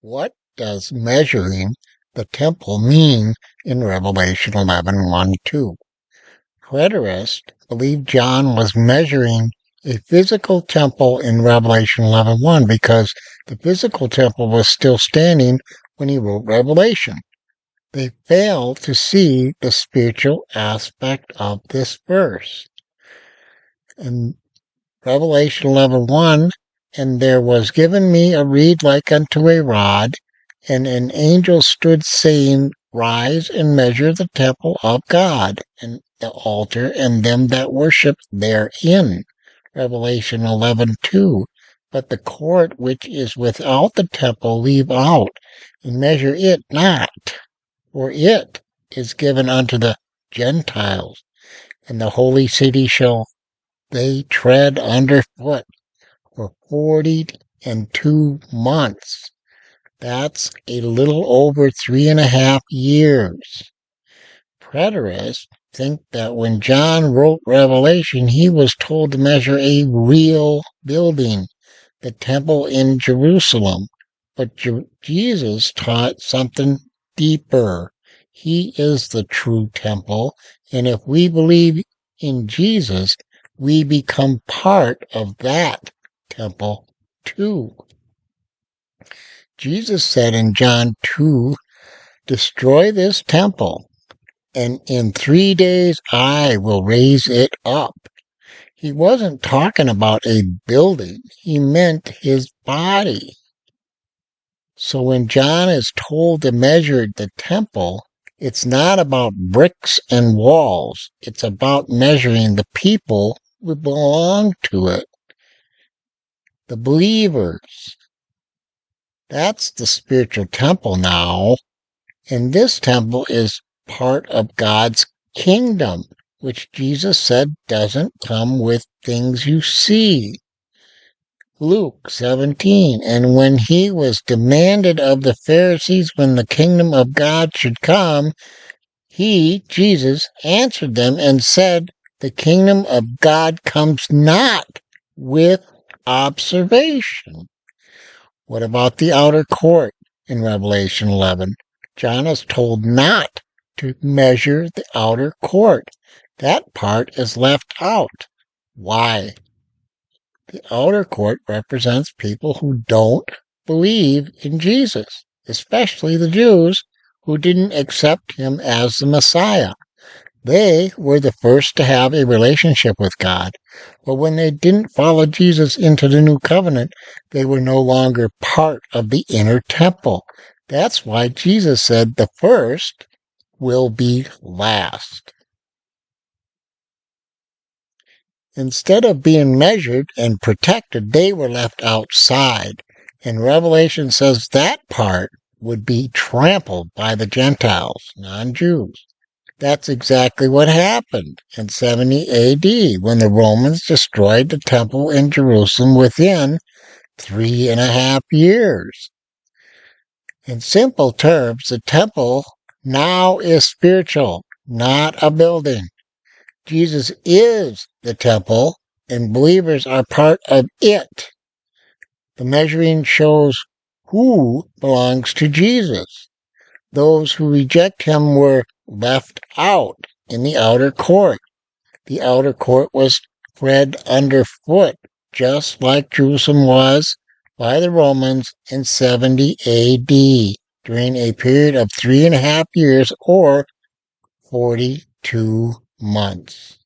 What does measuring the temple mean in Revelation 11:1-2? Preterists believe John was measuring a physical temple in Revelation 11:1 because the physical temple was still standing when he wrote Revelation. They fail to see the spiritual aspect of this verse. In Revelation 11:1, and there was given me a reed like unto a rod, and an angel stood saying, Rise and measure the temple of God, and the altar, and them that worship therein. Revelation 11:2. But the court which is without the temple leave out, and measure it not, for it is given unto the Gentiles, and the holy city shall they tread underfoot for 42 months. That's a little over 3.5 years. Preterists think that when John wrote Revelation, he was told to measure a real building, the temple in Jerusalem. But Jesus taught something deeper. He is the true temple, and if we believe in Jesus, we become part of that temple too. Jesus said in John 2, Destroy this temple, and in 3 days I will raise it up. He wasn't talking about a building. He meant his body. So when John is told to measure the temple, it's not about bricks and walls. It's about measuring the people who belong to it. The believers. That's the spiritual temple now. And this temple is part of God's kingdom, which Jesus said doesn't come with things you see. Luke 17, and when he was demanded of the Pharisees when the kingdom of God should come, he, Jesus, answered them and said, The kingdom of God comes not with observation. What about the outer court in Revelation 11? John is told not to measure the outer court. That part is left out. Why? The outer court represents people who don't believe in Jesus, especially the Jews who didn't accept him as the Messiah. They were the first to have a relationship with God, but when they didn't follow Jesus into the new covenant, they were no longer part of the inner temple. That's why Jesus said the first will be last. Instead of being measured and protected, they were left outside. And Revelation says that part would be trampled by the Gentiles, non-Jews. That's exactly what happened in 70 AD when the Romans destroyed the temple in Jerusalem within 3.5 years. In simple terms, the temple now is spiritual, not a building. Jesus is the temple, and believers are part of it. The measuring shows who belongs to Jesus. Those who reject him were left out in the outer court. The outer court was tread underfoot, just like Jerusalem was by the Romans in 70 AD, during a period of 3.5 years or 42 months.